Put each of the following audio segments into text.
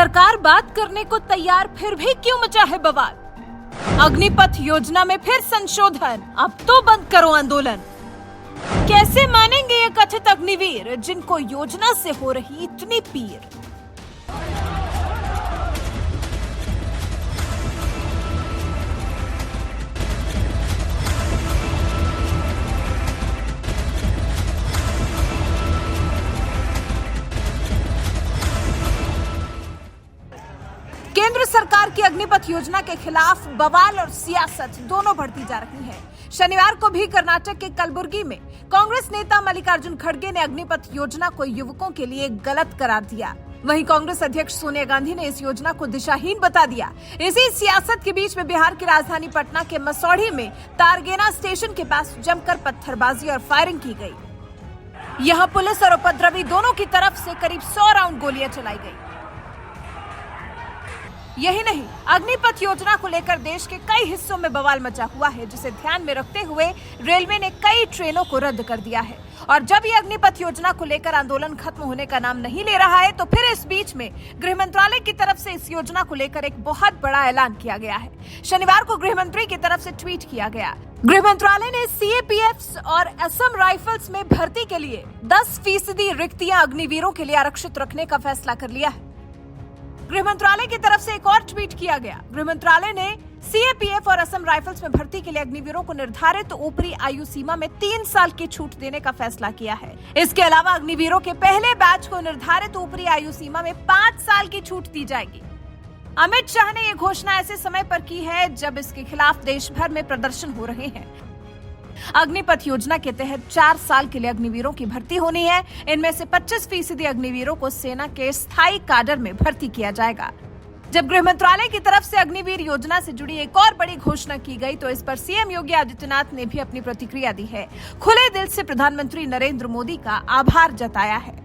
सरकार बात करने को तैयार, फिर भी क्यों मचा है बवाल। अग्निपथ योजना में फिर संशोधन, अब तो बंद करो आंदोलन। कैसे मानेंगे ये कथित अग्निवीर जिनको योजना से हो रही इतनी पीर। केंद्र सरकार की अग्निपथ योजना के खिलाफ बवाल और सियासत दोनों बढ़ती जा रही है। शनिवार को भी कर्नाटक के कलबुर्गी में कांग्रेस नेता मल्लिकार्जुन खड़गे ने अग्निपथ योजना को युवकों के लिए गलत करार दिया। वहीं कांग्रेस अध्यक्ष सोनिया गांधी ने इस योजना को दिशाहीन बता दिया। इसी सियासत के बीच में बिहार की राजधानी पटना के मसौढ़ी में तारगेना स्टेशन के पास जमकर पत्थरबाजी और फायरिंग की गई। यहां पुलिस और उपद्रवी दोनों की तरफ से करीब 100 राउंड गोलियां चलाई गई। यही नहीं, अग्निपथ योजना को लेकर देश के कई हिस्सों में बवाल मचा हुआ है, जिसे ध्यान में रखते हुए रेलवे ने कई ट्रेनों को रद्द कर दिया है। और जब ये अग्निपथ योजना को लेकर आंदोलन खत्म होने का नाम नहीं ले रहा है, तो फिर इस बीच में गृह मंत्रालय की तरफ से इस योजना को लेकर एक बहुत बड़ा ऐलान किया गया है। शनिवार को गृह मंत्री की तरफ से ट्वीट किया गया। गृह मंत्रालय ने सीएपीएफ और असम राइफल्स में भर्ती के लिए 10% रिक्तियां अग्निवीरों के लिए आरक्षित रखने का फैसला कर लिया है। गृह मंत्रालय की तरफ से एक और ट्वीट किया गया। गृह मंत्रालय ने सीएपीएफ और असम राइफल्स में भर्ती के लिए अग्निवीरों को निर्धारित ऊपरी आयु सीमा में 3 साल की छूट देने का फैसला किया है। इसके अलावा अग्निवीरों के पहले बैच को निर्धारित ऊपरी आयु सीमा में 5 साल की छूट दी जाएगी। अमित शाह ने यह घोषणा ऐसे समय पर की है जब इसके खिलाफ देश भर में प्रदर्शन हो रहे हैं। अग्निपथ योजना के तहत 4 साल के लिए अग्निवीरों की भर्ती होनी है। इनमें से 25% अग्निवीरों को सेना के स्थायी काडर में भर्ती किया जाएगा। जब गृह मंत्रालय की तरफ से अग्निवीर योजना से जुड़ी एक और बड़ी घोषणा की गई, तो इस पर सीएम योगी आदित्यनाथ ने भी अपनी प्रतिक्रिया दी है। खुले दिल से प्रधानमंत्री नरेंद्र मोदी का आभार जताया है।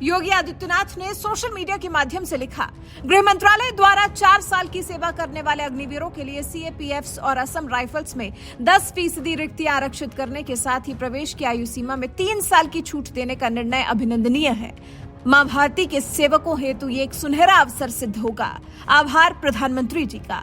योगी आदित्यनाथ ने सोशल मीडिया के माध्यम से लिखा, गृह मंत्रालय द्वारा 4 साल की सेवा करने वाले अग्निवीरों के लिए सीएपीएफ और असम राइफल्स में 10% रिक्तियां आरक्षित करने के साथ ही प्रवेश की आयु सीमा में 3 साल की छूट देने का निर्णय अभिनंदनीय है। मां भारती के सेवकों हेतु ये एक सुनहरा अवसर सिद्ध होगा। आभार प्रधानमंत्री जी का।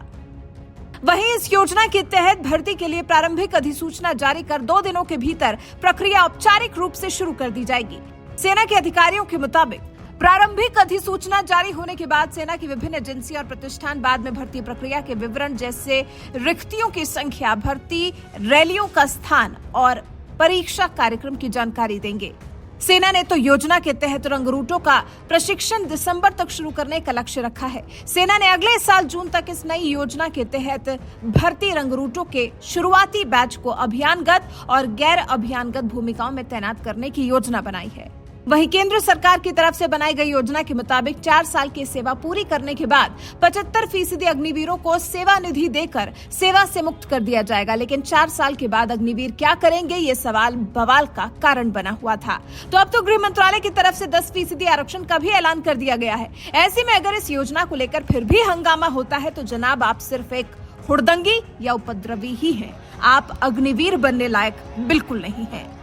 वहीं इस योजना के तहत भर्ती के लिए प्रारंभिक अधिसूचना जारी कर 2 दिनों के भीतर प्रक्रिया औपचारिक रूप से शुरू कर दी जाएगी। सेना के अधिकारियों के मुताबिक प्रारंभिक अधिसूचना जारी होने के बाद सेना की विभिन्न एजेंसियां और प्रतिष्ठान बाद में भर्ती प्रक्रिया के विवरण जैसे रिक्तियों की संख्या, भर्ती रैलियों का स्थान और परीक्षा कार्यक्रम की जानकारी देंगे। सेना ने तो योजना के तहत रंगरूटों का प्रशिक्षण दिसंबर तक शुरू करने का लक्ष्य रखा है। सेना ने अगले साल जून तक इस नई योजना के तहत भर्ती रंगरूटों के शुरुआती बैच को अभियानगत और गैर अभियानगत भूमिकाओं में तैनात करने की योजना बनाई है। वहीं केंद्र सरकार की तरफ से बनाई गई योजना के मुताबिक 4 साल की सेवा पूरी करने के बाद 75% अग्निवीरों को सेवा निधि देकर सेवा से मुक्त कर दिया जाएगा। लेकिन 4 साल के बाद अग्निवीर क्या करेंगे, ये सवाल बवाल का कारण बना हुआ था। तो अब तो गृह मंत्रालय की तरफ से 10% आरक्षण का भी ऐलान कर दिया गया है। ऐसे में अगर इस योजना को लेकर फिर भी हंगामा होता है, तो जनाब आप सिर्फ एक हुड़दंगी या उपद्रवी ही हैं। आप अग्निवीर बनने लायक बिल्कुल नहीं हैं।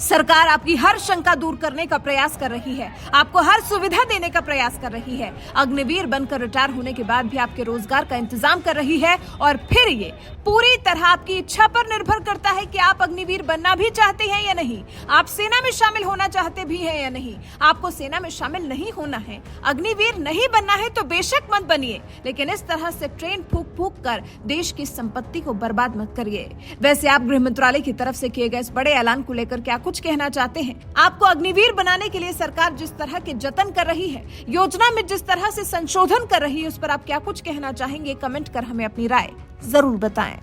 सरकार आपकी हर शंका दूर करने का प्रयास कर रही है, आपको हर सुविधा देने का प्रयास कर रही है। अग्निवीर बनकर रिटायर होने के बाद भी आपके रोजगार का इंतजाम कर रही है। और फिर ये पूरी तरह आपकी इच्छा पर निर्भर करता है कि आप अग्निवीर बनना भी चाहते हैं या नहीं, आप सेना में शामिल होना चाहते भी हैं या नहीं। आपको सेना में शामिल नहीं होना है, अग्निवीर नहीं बनना है, तो बेशक मत बनिए, लेकिन इस तरह से ट्रेन फूक फूक कर देश की संपत्ति को बर्बाद मत करिए। वैसे आप गृह मंत्रालय की तरफ से किए गए इस बड़े ऐलान को लेकर क्या कुछ कहना चाहते हैं? आपको अग्निवीर बनाने के लिए सरकार जिस तरह के जतन कर रही है, योजना में जिस तरह से संशोधन कर रही है, उस पर आप क्या कुछ कहना चाहेंगे? कमेंट कर हमें अपनी राय जरूर बताएं।